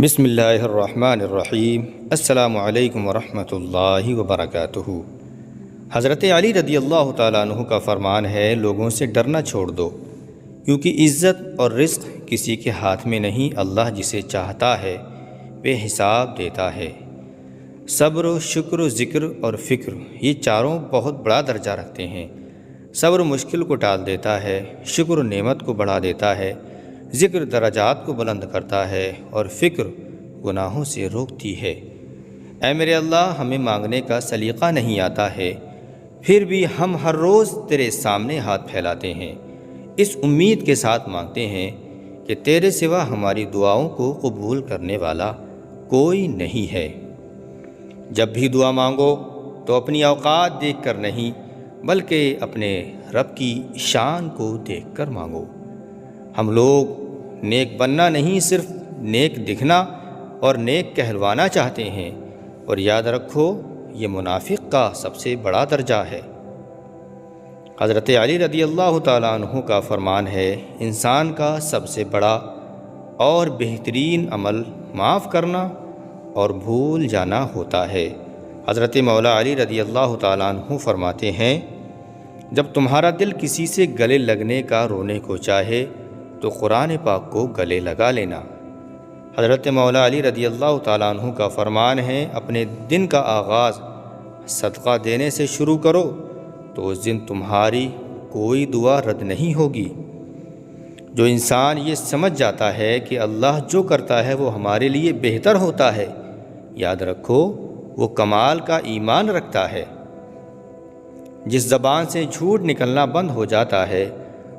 بسم اللہ الرحمن الرحیم۔ السلام علیکم ورحمۃ اللہ وبرکاتہ۔ حضرت علی رضی اللہ تعالیٰ عنہ کا فرمان ہے، لوگوں سے ڈرنا چھوڑ دو، کیونکہ عزت اور رزق کسی کے ہاتھ میں نہیں، اللہ جسے چاہتا ہے بے حساب دیتا ہے۔ صبر و شکر و ذکر اور فکر، یہ چاروں بہت بڑا درجہ رکھتے ہیں۔ صبر مشکل کو ٹال دیتا ہے، شکر نعمت کو بڑھا دیتا ہے، ذکر درجات کو بلند کرتا ہے، اور فکر گناہوں سے روکتی ہے۔ اے میرے اللہ، ہمیں مانگنے کا سلیقہ نہیں آتا ہے، پھر بھی ہم ہر روز تیرے سامنے ہاتھ پھیلاتے ہیں، اس امید کے ساتھ مانگتے ہیں کہ تیرے سوا ہماری دعاؤں کو قبول کرنے والا کوئی نہیں ہے۔ جب بھی دعا مانگو تو اپنی اوقات دیکھ کر نہیں، بلکہ اپنے رب کی شان کو دیکھ کر مانگو۔ ہم لوگ نیک بننا نہیں، صرف نیک دکھنا اور نیک کہلوانا چاہتے ہیں، اور یاد رکھو یہ منافق کا سب سے بڑا درجہ ہے۔ حضرت علی رضی اللہ تعالیٰ عنہ کا فرمان ہے، انسان کا سب سے بڑا اور بہترین عمل معاف کرنا اور بھول جانا ہوتا ہے۔ حضرت مولا علی رضی اللہ تعالیٰ عنہ فرماتے ہیں، جب تمہارا دل کسی سے گلے لگنے کا رونے کو چاہے تو قرآن پاک کو گلے لگا لینا۔ حضرت مولا علی رضی اللہ تعالیٰ عنہ کا فرمان ہے، اپنے دن کا آغاز صدقہ دینے سے شروع کرو تو اس دن تمہاری کوئی دعا رد نہیں ہوگی۔ جو انسان یہ سمجھ جاتا ہے کہ اللہ جو کرتا ہے وہ ہمارے لیے بہتر ہوتا ہے، یاد رکھو وہ کمال کا ایمان رکھتا ہے۔ جس زبان سے جھوٹ نکلنا بند ہو جاتا ہے،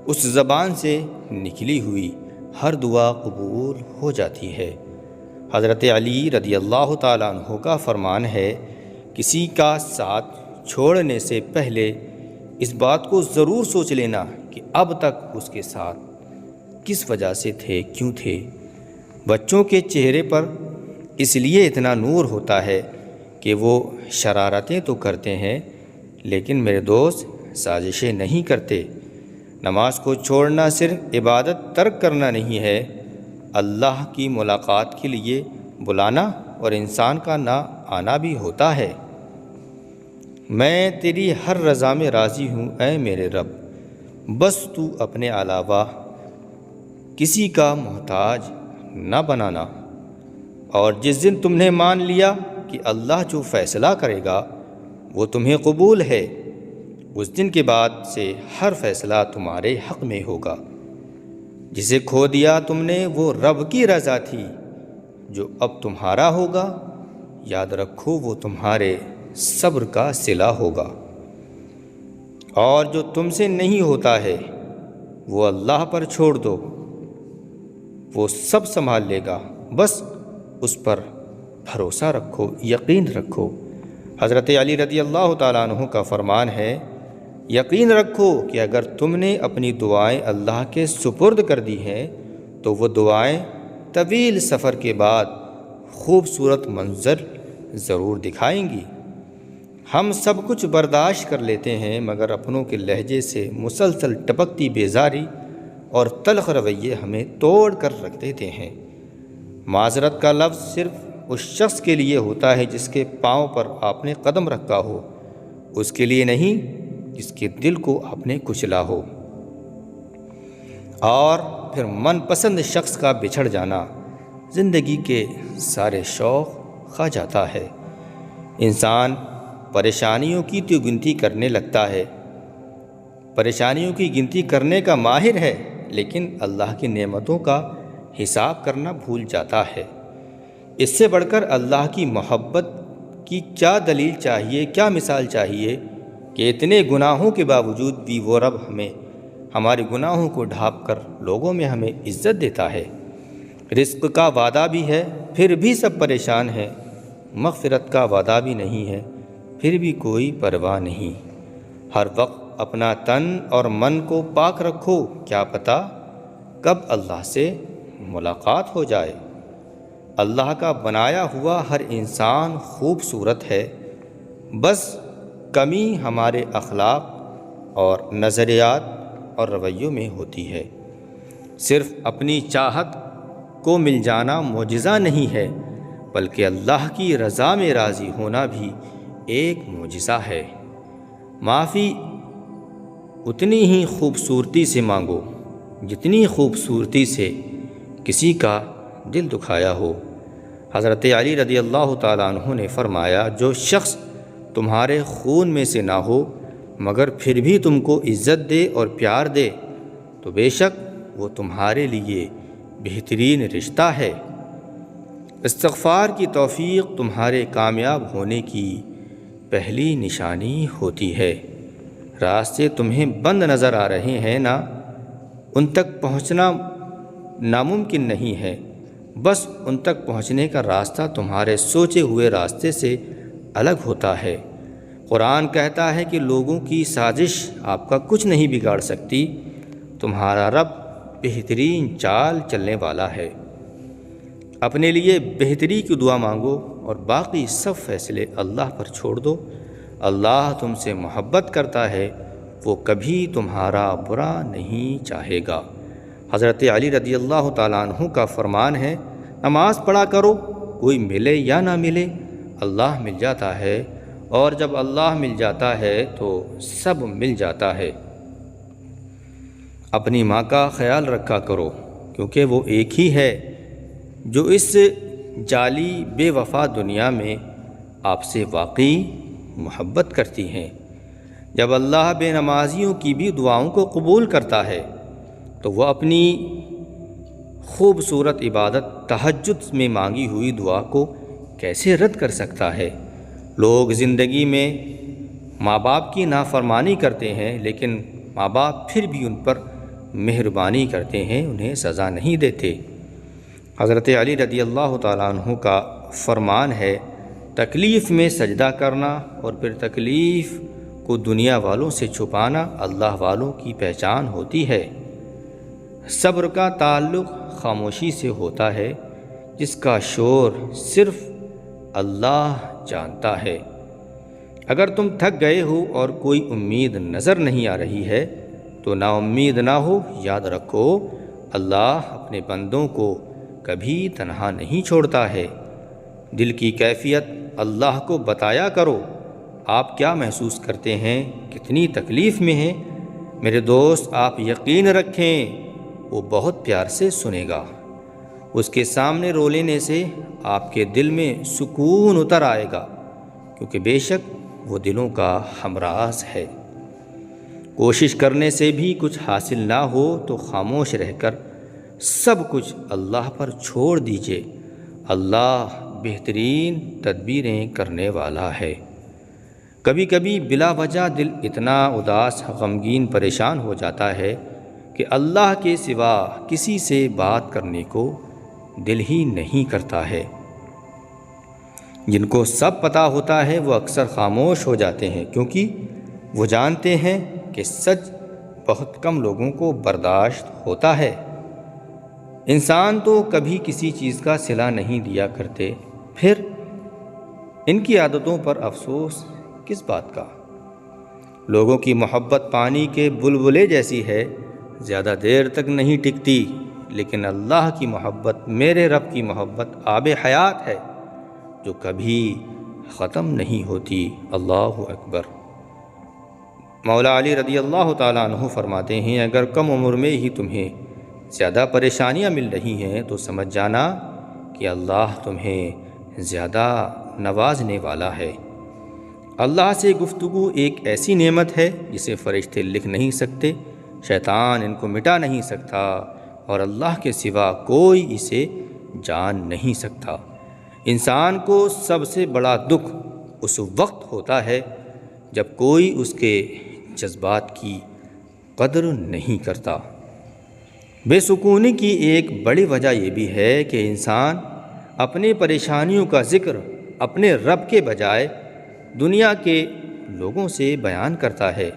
اس زبان سے نکلی ہوئی ہر دعا قبول ہو جاتی ہے۔ حضرت علی رضی اللہ تعالیٰ عنہ کا فرمان ہے، کسی کا ساتھ چھوڑنے سے پہلے اس بات کو ضرور سوچ لینا کہ اب تک اس کے ساتھ کس وجہ سے تھے، کیوں تھے۔ بچوں کے چہرے پر اس لیے اتنا نور ہوتا ہے کہ وہ شرارتیں تو کرتے ہیں، لیکن میرے دوست سازشیں نہیں کرتے۔ نماز کو چھوڑنا صرف عبادت ترک کرنا نہیں ہے، اللہ کی ملاقات کے لیے بلانا اور انسان کا نہ آنا بھی ہوتا ہے۔ میں تیری ہر رضا میں راضی ہوں اے میرے رب، بس تو اپنے علاوہ کسی کا محتاج نہ بنانا۔ اور جس دن تم نے مان لیا کہ اللہ جو فیصلہ کرے گا وہ تمہیں قبول ہے، اس دن کے بعد سے ہر فیصلہ تمہارے حق میں ہوگا۔ جسے کھو دیا تم نے وہ رب کی رضا تھی، جو اب تمہارا ہوگا، یاد رکھو وہ تمہارے صبر کا صلہ ہوگا۔ اور جو تم سے نہیں ہوتا ہے وہ اللہ پر چھوڑ دو، وہ سب سنبھال لے گا، بس اس پر بھروسہ رکھو، یقین رکھو۔ حضرت علی رضی اللہ تعالیٰ عنہ کا فرمان ہے، یقین رکھو کہ اگر تم نے اپنی دعائیں اللہ کے سپرد کر دی ہیں تو وہ دعائیں طویل سفر کے بعد خوبصورت منظر ضرور دکھائیں گی۔ ہم سب کچھ برداشت کر لیتے ہیں، مگر اپنوں کے لہجے سے مسلسل ٹپکتی بیزاری اور تلخ رویے ہمیں توڑ کر رکھ دیتے ہیں۔ معذرت کا لفظ صرف اس شخص کے لیے ہوتا ہے جس کے پاؤں پر آپ نے قدم رکھا ہو، اس کے لیے نہیں جس کے دل کو آپ نے کچلا ہو۔ اور پھر من پسند شخص کا بچھڑ جانا زندگی کے سارے شوق کھا جاتا ہے۔ انسان پریشانیوں کی تو گنتی کرنے لگتا ہے، پریشانیوں کی گنتی کرنے کا ماہر ہے، لیکن اللہ کی نعمتوں کا حساب کرنا بھول جاتا ہے۔ اس سے بڑھ کر اللہ کی محبت کی کیا دلیل چاہیے، کیا مثال چاہیے کہ اتنے گناہوں کے باوجود بھی وہ رب ہمیں ہمارے گناہوں کو ڈھانپ کر لوگوں میں ہمیں عزت دیتا ہے۔ رزق کا وعدہ بھی ہے پھر بھی سب پریشان ہیں، مغفرت کا وعدہ بھی نہیں ہے پھر بھی کوئی پرواہ نہیں۔ ہر وقت اپنا تن اور من کو پاک رکھو، کیا پتہ کب اللہ سے ملاقات ہو جائے۔ اللہ کا بنایا ہوا ہر انسان خوبصورت ہے، بس کمی ہمارے اخلاق اور نظریات اور رویوں میں ہوتی ہے۔ صرف اپنی چاہت کو مل جانا معجزہ نہیں ہے، بلکہ اللہ کی رضا میں راضی ہونا بھی ایک معجزہ ہے۔ معافی اتنی ہی خوبصورتی سے مانگو جتنی خوبصورتی سے کسی کا دل دکھایا ہو۔ حضرت علی رضی اللہ تعالیٰ عنہ نے فرمایا، جو شخص تمہارے خون میں سے نہ ہو مگر پھر بھی تم کو عزت دے اور پیار دے تو بے شک وہ تمہارے لیے بہترین رشتہ ہے۔ استغفار کی توفیق تمہارے کامیاب ہونے کی پہلی نشانی ہوتی ہے۔ راستے تمہیں بند نظر آ رہے ہیں نا، ان تک پہنچنا ناممکن نہیں ہے، بس ان تک پہنچنے کا راستہ تمہارے سوچے ہوئے راستے سے الگ ہوتا ہے۔ قرآن کہتا ہے کہ لوگوں کی سازش آپ کا کچھ نہیں بگاڑ سکتی، تمہارا رب بہترین چال چلنے والا ہے۔ اپنے لیے بہتری کی دعا مانگو اور باقی سب فیصلے اللہ پر چھوڑ دو۔ اللہ تم سے محبت کرتا ہے، وہ کبھی تمہارا برا نہیں چاہے گا۔ حضرت علی رضی اللہ تعالیٰ عنہ کا فرمان ہے، نماز پڑھا کرو، کوئی ملے یا نہ ملے اللہ مل جاتا ہے، اور جب اللہ مل جاتا ہے تو سب مل جاتا ہے۔ اپنی ماں کا خیال رکھا کرو، کیونکہ وہ ایک ہی ہے جو اس جعلی بے وفا دنیا میں آپ سے واقعی محبت کرتی ہیں۔ جب اللہ بے نمازیوں کی بھی دعاؤں کو قبول کرتا ہے تو وہ اپنی خوبصورت عبادت تہجد میں مانگی ہوئی دعا کو کیسے رد کر سکتا ہے؟ لوگ زندگی میں ماں باپ کی نافرمانی کرتے ہیں، لیکن ماں باپ پھر بھی ان پر مہربانی کرتے ہیں، انہیں سزا نہیں دیتے۔ حضرت علی رضی اللہ تعالیٰ عنہ کا فرمان ہے، تکلیف میں سجدہ کرنا اور پھر تکلیف کو دنیا والوں سے چھپانا اللہ والوں کی پہچان ہوتی ہے۔ صبر کا تعلق خاموشی سے ہوتا ہے، جس کا شور صرف اللہ جانتا ہے۔ اگر تم تھک گئے ہو اور کوئی امید نظر نہیں آ رہی ہے تو نا امید نہ ہو، یاد رکھو اللہ اپنے بندوں کو کبھی تنہا نہیں چھوڑتا ہے۔ دل کی کیفیت اللہ کو بتایا کرو، آپ کیا محسوس کرتے ہیں، کتنی تکلیف میں ہیں۔ میرے دوست، آپ یقین رکھیں وہ بہت پیار سے سنے گا۔ اس کے سامنے رو لینے سے آپ کے دل میں سکون اتر آئے گا، کیونکہ بے شک وہ دلوں کا ہمراز ہے۔ کوشش کرنے سے بھی کچھ حاصل نہ ہو تو خاموش رہ کر سب کچھ اللہ پر چھوڑ دیجیے، اللہ بہترین تدبیریں کرنے والا ہے۔ کبھی کبھی بلا وجہ دل اتنا اداس، غمگین، پریشان ہو جاتا ہے کہ اللہ کے سوا کسی سے بات کرنے کو دل ہی نہیں کرتا ہے۔ جن کو سب پتہ ہوتا ہے وہ اکثر خاموش ہو جاتے ہیں، کیونکہ وہ جانتے ہیں کہ سچ بہت کم لوگوں کو برداشت ہوتا ہے۔ انسان تو کبھی کسی چیز کا صلہ نہیں دیا کرتے، پھر ان کی عادتوں پر افسوس کس بات کا؟ لوگوں کی محبت پانی کے بلبلے جیسی ہے، زیادہ دیر تک نہیں ٹکتی، لیکن اللہ کی محبت، میرے رب کی محبت آب حیات ہے جو کبھی ختم نہیں ہوتی۔ اللہ اکبر۔ مولا علی رضی اللہ تعالیٰ عنہ فرماتے ہیں، اگر کم عمر میں ہی تمہیں زیادہ پریشانیاں مل رہی ہیں تو سمجھ جانا کہ اللہ تمہیں زیادہ نوازنے والا ہے۔ اللہ سے گفتگو ایک ایسی نعمت ہے جسے فرشتے لکھ نہیں سکتے، شیطان ان کو مٹا نہیں سکتا، اور اللہ کے سوا کوئی اسے جان نہیں سکتا۔ انسان کو سب سے بڑا دکھ اس وقت ہوتا ہے جب کوئی اس کے جذبات کی قدر نہیں کرتا۔ بے سکونی کی ایک بڑی وجہ یہ بھی ہے کہ انسان اپنی پریشانیوں کا ذکر اپنے رب کے بجائے دنیا کے لوگوں سے بیان کرتا ہے۔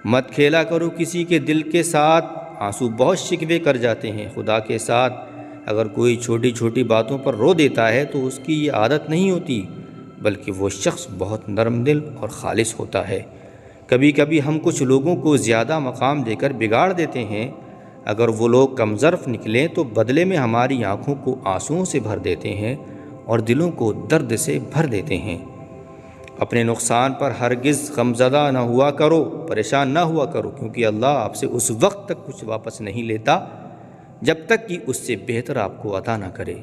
مت کھیلا کرو کسی کے دل کے ساتھ، آنسو بہت شکوے کر جاتے ہیں خدا کے ساتھ۔ اگر کوئی چھوٹی چھوٹی باتوں پر رو دیتا ہے تو اس کی یہ عادت نہیں ہوتی، بلکہ وہ شخص بہت نرم دل اور خالص ہوتا ہے۔ کبھی کبھی ہم کچھ لوگوں کو زیادہ مقام دے کر بگاڑ دیتے ہیں، اگر وہ لوگ کمظرف نکلیں تو بدلے میں ہماری آنکھوں کو آنسوؤں سے بھر دیتے ہیں اور دلوں کو درد سے بھر دیتے ہیں۔ اپنے نقصان پر ہرگز غمزدہ نہ ہوا کرو، پریشان نہ ہوا کرو، کیونکہ اللہ آپ سے اس وقت تک کچھ واپس نہیں لیتا جب تک کہ اس سے بہتر آپ کو عطا نہ کرے۔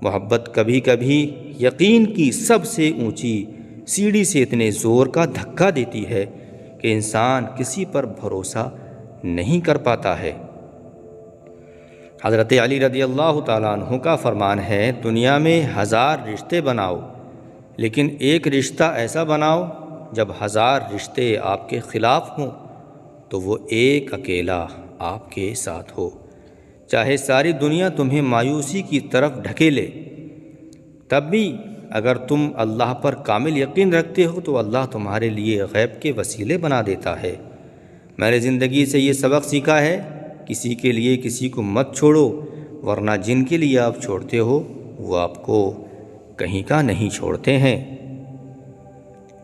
محبت کبھی کبھی یقین کی سب سے اونچی سیڑھی سے اتنے زور کا دھکا دیتی ہے کہ انسان کسی پر بھروسہ نہیں کر پاتا ہے۔ حضرت علی رضی اللہ تعالیٰ عنہ کا فرمان ہے، دنیا میں 1000 رشتے بناؤ، لیکن ایک رشتہ ایسا بناؤ جب 1000 رشتے آپ کے خلاف ہوں تو وہ ایک اکیلا آپ کے ساتھ ہو، چاہے ساری دنیا تمہیں مایوسی کی طرف ڈھکیلے، تب بھی اگر تم اللہ پر کامل یقین رکھتے ہو تو اللہ تمہارے لیے غیب کے وسیلے بنا دیتا ہے۔ میں نے زندگی سے یہ سبق سیکھا ہے، کسی کے لیے کسی کو مت چھوڑو، ورنہ جن کے لیے آپ چھوڑتے ہو وہ آپ کو کہیں کا نہیں چھوڑتے ہیں۔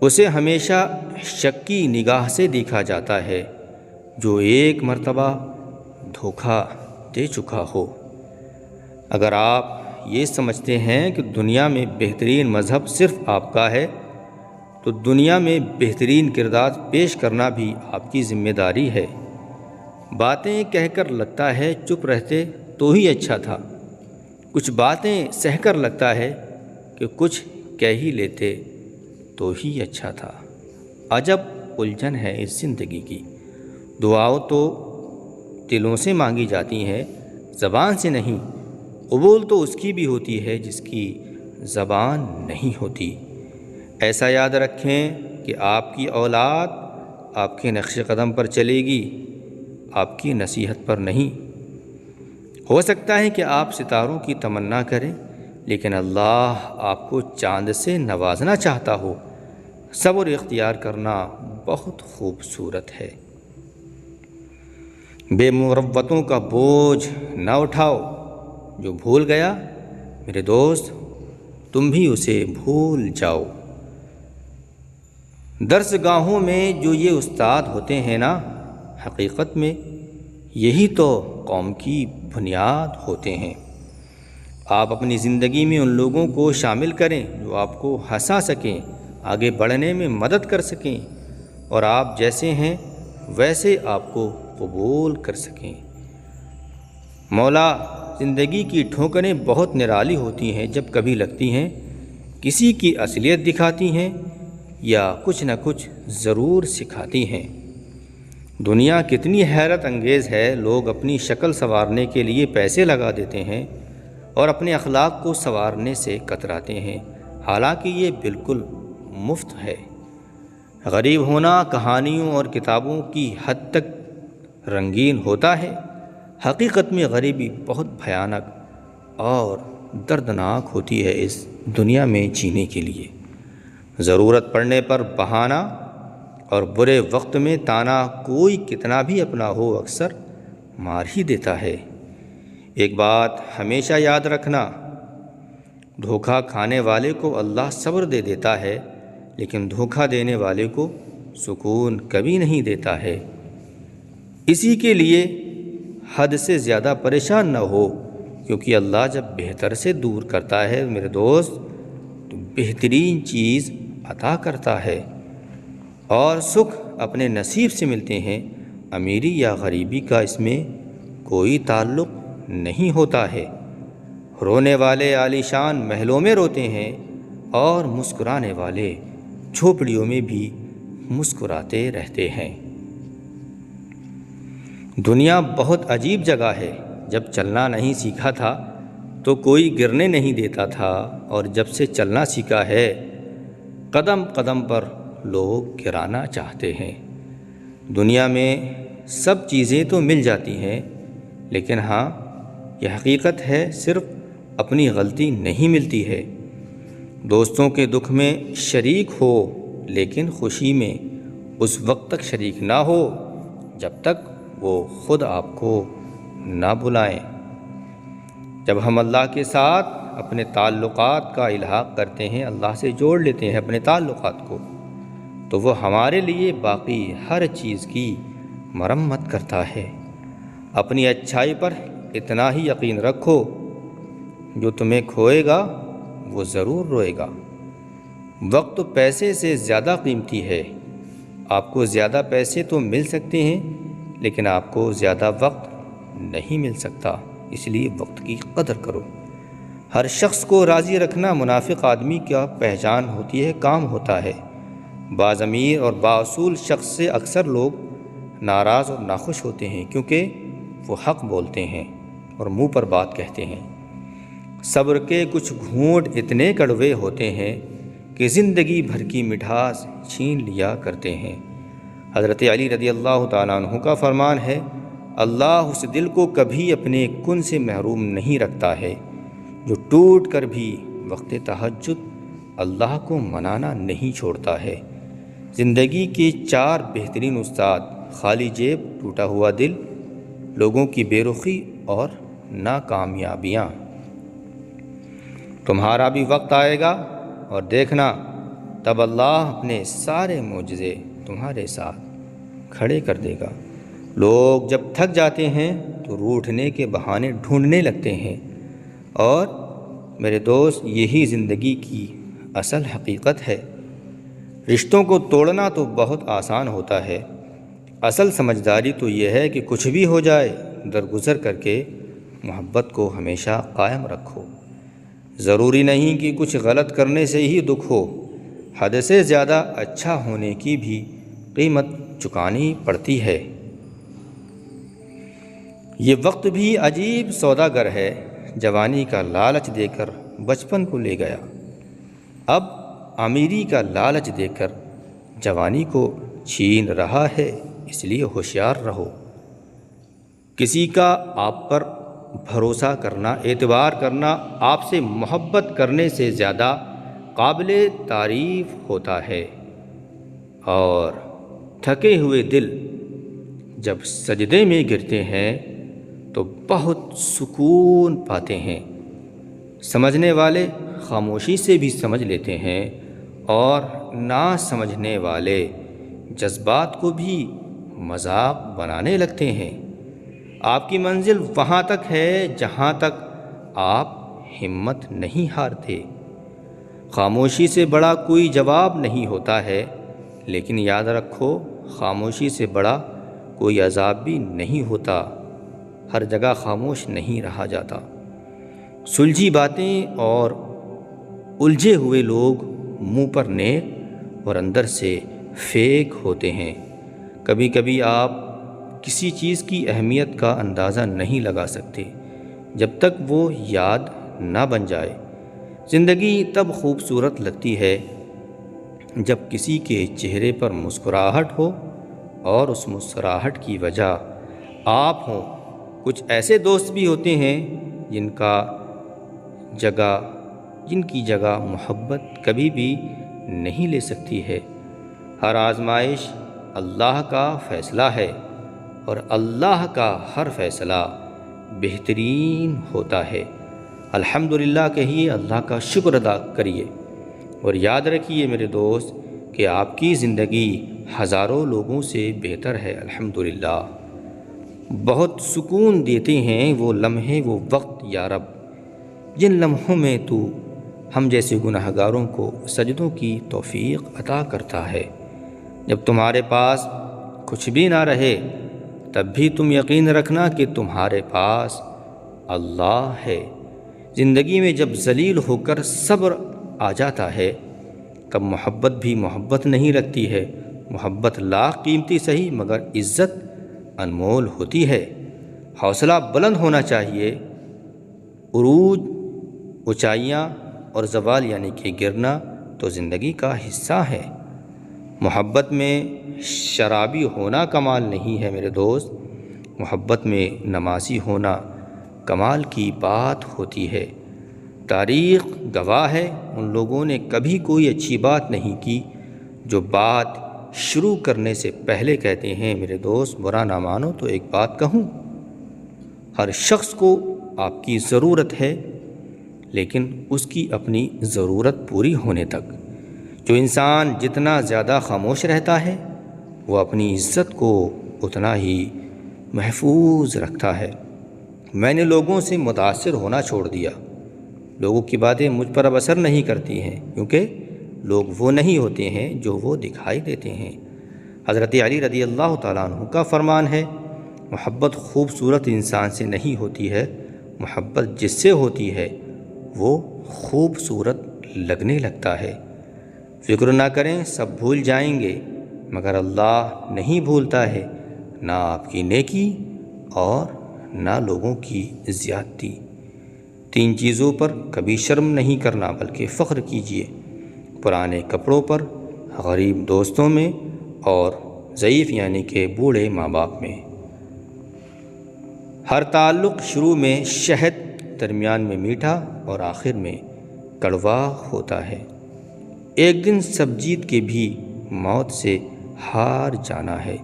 اسے ہمیشہ شک کی نگاہ سے دیکھا جاتا ہے جو ایک مرتبہ دھوکہ دے چکا ہو۔ اگر آپ یہ سمجھتے ہیں کہ دنیا میں بہترین مذہب صرف آپ کا ہے تو دنیا میں بہترین کردار پیش کرنا بھی آپ کی ذمہ داری ہے۔ باتیں کہہ کر لگتا ہے چپ رہتے تو ہی اچھا تھا، کچھ باتیں سہ کر لگتا ہے کہ کچھ کہہ ہی لیتے تو ہی اچھا تھا۔ عجب الجھن ہے اس زندگی کی، دعاؤں تو دلوں سے مانگی جاتی ہیں، زبان سے نہیں۔ قبول تو اس کی بھی ہوتی ہے جس کی زبان نہیں ہوتی۔ ایسا یاد رکھیں کہ آپ کی اولاد آپ کے نقش قدم پر چلے گی، آپ کی نصیحت پر نہیں۔ ہو سکتا ہے کہ آپ ستاروں کی تمنا کریں، لیکن اللہ آپ کو چاند سے نوازنا چاہتا ہو۔ صبر اختیار کرنا بہت خوبصورت ہے۔ بے مروتوں کا بوجھ نہ اٹھاؤ، جو بھول گیا میرے دوست تم بھی اسے بھول جاؤ۔ درس گاہوں میں جو یہ استاد ہوتے ہیں نا، حقیقت میں یہی تو قوم کی بنیاد ہوتے ہیں۔ آپ اپنی زندگی میں ان لوگوں کو شامل کریں جو آپ کو ہنسا سکیں، آگے بڑھنے میں مدد کر سکیں اور آپ جیسے ہیں ویسے آپ کو قبول کر سکیں۔ مولا، زندگی کی ٹھوکریں بہت نرالی ہوتی ہیں، جب کبھی لگتی ہیں کسی کی اصلیت دکھاتی ہیں یا کچھ نہ کچھ ضرور سکھاتی ہیں۔ دنیا کتنی حیرت انگیز ہے، لوگ اپنی شکل سنوارنے کے لیے پیسے لگا دیتے ہیں اور اپنے اخلاق کو سنوارنے سے کتراتے ہیں، حالانکہ یہ بالکل مفت ہے۔ غریب ہونا کہانیوں اور کتابوں کی حد تک رنگین ہوتا ہے، حقیقت میں غریبی بہت بھیانک اور دردناک ہوتی ہے اس دنیا میں جینے کے لیے۔ ضرورت پڑنے پر بہانہ اور برے وقت میں تانا کوئی کتنا بھی اپنا ہو اکثر مار ہی دیتا ہے۔ ایک بات ہمیشہ یاد رکھنا، دھوکہ کھانے والے کو اللہ صبر دے دیتا ہے، لیکن دھوکہ دینے والے کو سکون کبھی نہیں دیتا ہے۔ اسی کے لیے حد سے زیادہ پریشان نہ ہو، کیونکہ اللہ جب بہتر سے دور کرتا ہے میرے دوست تو بہترین چیز عطا کرتا ہے، اور سکھ اپنے نصیب سے ملتے ہیں۔ امیری یا غریبی کا اس میں کوئی تعلق نہیں ہوتا ہے۔ رونے والے عالیشان محلوں میں روتے ہیں اور مسکرانے والے جھوپڑیوں میں بھی مسکراتے رہتے ہیں۔ دنیا بہت عجیب جگہ ہے، جب چلنا نہیں سیکھا تھا تو کوئی گرنے نہیں دیتا تھا، اور جب سے چلنا سیکھا ہے قدم قدم پر لوگ گرانا چاہتے ہیں۔ دنیا میں سب چیزیں تو مل جاتی ہیں، لیکن ہاں یہ حقیقت ہے صرف اپنی غلطی نہیں ملتی ہے۔ دوستوں کے دکھ میں شریک ہو، لیکن خوشی میں اس وقت تک شریک نہ ہو جب تک وہ خود آپ کو نہ بلائیں۔ جب ہم اللہ کے ساتھ اپنے تعلقات کا الحاق کرتے ہیں، اللہ سے جوڑ لیتے ہیں اپنے تعلقات کو، تو وہ ہمارے لیے باقی ہر چیز کی مرمت کرتا ہے۔ اپنی اچھائی پر اتنا ہی یقین رکھو، جو تمہیں کھوئے گا وہ ضرور روئے گا۔ وقت پیسے سے زیادہ قیمتی ہے۔ آپ کو زیادہ پیسے تو مل سکتے ہیں، لیکن آپ کو زیادہ وقت نہیں مل سکتا، اس لیے وقت کی قدر کرو۔ ہر شخص کو راضی رکھنا منافق آدمی کا پہچان ہوتی ہے، کام ہوتا ہے۔ بعض امیر اور بااصول شخص سے اکثر لوگ ناراض اور ناخوش ہوتے ہیں، کیونکہ وہ حق بولتے ہیں اور منہ پر بات کہتے ہیں۔ صبر کے کچھ گھونٹ اتنے کڑوے ہوتے ہیں کہ زندگی بھر کی مٹھاس چھین لیا کرتے ہیں۔ حضرت علی رضی اللہ تعالیٰ عنہ کا فرمان ہے، اللہ اس دل کو کبھی اپنے کن سے محروم نہیں رکھتا ہے جو ٹوٹ کر بھی وقت تہجد اللہ کو منانا نہیں چھوڑتا ہے۔ زندگی کے 4 بہترین استاد: خالی جیب، ٹوٹا ہوا دل، لوگوں کی بے رخی اور ناکامیابیاں۔ تمہارا بھی وقت آئے گا اور دیکھنا، تب اللہ اپنے سارے معجزے تمہارے ساتھ کھڑے کر دے گا۔ لوگ جب تھک جاتے ہیں تو روٹھنے کے بہانے ڈھونڈنے لگتے ہیں، اور میرے دوست یہی زندگی کی اصل حقیقت ہے۔ رشتوں کو توڑنا تو بہت آسان ہوتا ہے، اصل سمجھداری تو یہ ہے کہ کچھ بھی ہو جائے درگزر کر کے محبت کو ہمیشہ قائم رکھو۔ ضروری نہیں کہ کچھ غلط کرنے سے ہی دکھ ہو، حد سے زیادہ اچھا ہونے کی بھی قیمت چکانی پڑتی ہے۔ یہ وقت بھی عجیب سوداگر ہے، جوانی کا لالچ دے کر بچپن کو لے گیا، اب امیری کا لالچ دے کر جوانی کو چھین رہا ہے، اس لیے ہوشیار رہو۔ کسی کا آپ پر بھروسہ کرنا، اعتبار کرنا آپ سے محبت کرنے سے زیادہ قابل تعریف ہوتا ہے، اور تھکے ہوئے دل جب سجدے میں گرتے ہیں تو بہت سکون پاتے ہیں۔ سمجھنے والے خاموشی سے بھی سمجھ لیتے ہیں، اور نہ سمجھنے والے جذبات کو بھی مذاق بنانے لگتے ہیں۔ آپ کی منزل وہاں تک ہے جہاں تک آپ ہمت نہیں ہارتے۔ خاموشی سے بڑا کوئی جواب نہیں ہوتا ہے، لیکن یاد رکھو، خاموشی سے بڑا کوئی عذاب بھی نہیں ہوتا۔ ہر جگہ خاموش نہیں رہا جاتا۔ سلجھی باتیں اور الجھے ہوئے لوگ منہ پر نیک اور اندر سے فیک ہوتے ہیں۔ کبھی کبھی آپ کسی چیز کی اہمیت کا اندازہ نہیں لگا سکتے جب تک وہ یاد نہ بن جائے۔ زندگی تب خوبصورت لگتی ہے جب کسی کے چہرے پر مسکراہٹ ہو اور اس مسکراہٹ کی وجہ آپ ہوں۔ کچھ ایسے دوست بھی ہوتے ہیں جن کی جگہ محبت کبھی بھی نہیں لے سکتی ہے۔ ہر آزمائش اللہ کا فیصلہ ہے، اور اللہ کا ہر فیصلہ بہترین ہوتا ہے۔ الحمدللہ کہیے، اللہ کا شکر ادا کریے، اور یاد رکھیے میرے دوست کہ آپ کی زندگی ہزاروں لوگوں سے بہتر ہے۔ الحمدللہ بہت سکون دیتے ہیں وہ لمحے، وہ وقت یا رب، جن لمحوں میں تو ہم جیسے گناہ گاروں کو سجدوں کی توفیق عطا کرتا ہے۔ جب تمہارے پاس کچھ بھی نہ رہے تب بھی تم یقین رکھنا کہ تمہارے پاس اللہ ہے۔ زندگی میں جب ذلیل ہو کر صبر آ جاتا ہے تب محبت بھی محبت نہیں رکھتی ہے۔ محبت لاکھ قیمتی صحیح، مگر عزت انمول ہوتی ہے۔ حوصلہ بلند ہونا چاہیے۔ عروج، اونچائیاں اور زوال یعنی کہ گرنا تو زندگی کا حصہ ہے۔ محبت میں شرابی ہونا کمال نہیں ہے میرے دوست، محبت میں نمازی ہونا کمال کی بات ہوتی ہے۔ تاریخ گواہ ہے، ان لوگوں نے کبھی کوئی اچھی بات نہیں کی جو بات شروع کرنے سے پہلے کہتے ہیں، میرے دوست برا نہ مانو تو ایک بات کہوں، ہر شخص کو آپ کی ضرورت ہے، لیکن اس کی اپنی ضرورت پوری ہونے تک۔ جو انسان جتنا زیادہ خاموش رہتا ہے وہ اپنی عزت کو اتنا ہی محفوظ رکھتا ہے۔ میں نے لوگوں سے متاثر ہونا چھوڑ دیا، لوگوں کی باتیں مجھ پر اب اثر نہیں کرتی ہیں، کیونکہ لوگ وہ نہیں ہوتے ہیں جو وہ دکھائی دیتے ہیں۔ حضرت علی رضی اللہ تعالیٰ عنہ کا فرمان ہے، محبت خوبصورت انسان سے نہیں ہوتی ہے، محبت جس سے ہوتی ہے وہ خوبصورت لگنے لگتا ہے۔ فکر نہ کریں، سب بھول جائیں گے مگر اللہ نہیں بھولتا ہے، نہ آپ کی نیکی اور نہ لوگوں کی زیادتی۔ 3 چیزوں پر کبھی شرم نہیں کرنا بلکہ فخر کیجیے، پرانے کپڑوں پر، غریب دوستوں میں اور ضعیف یعنی کہ بوڑھے ماں باپ میں۔ ہر تعلق شروع میں شہد، درمیان میں میٹھا اور آخر میں کڑوا ہوتا ہے۔ ایک دن سب جیت کے بھی موت سے ہار جانا ہے۔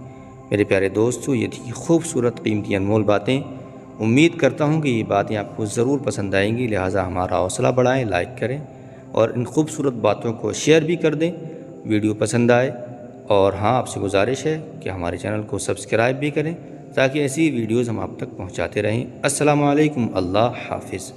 میرے پیارے دوستو، یہ تھی خوبصورت، قیمتی، انمول باتیں۔ امید کرتا ہوں کہ یہ باتیں آپ کو ضرور پسند آئیں گی، لہٰذا ہمارا حوصلہ بڑھائیں، لائک کریں اور ان خوبصورت باتوں کو شیئر بھی کر دیں ویڈیو پسند آئے۔ اور ہاں، آپ سے گزارش ہے کہ ہمارے چینل کو سبسکرائب بھی کریں تاکہ ایسی ویڈیوز ہم آپ تک پہنچاتے رہیں۔ السلام علیکم، اللہ حافظ۔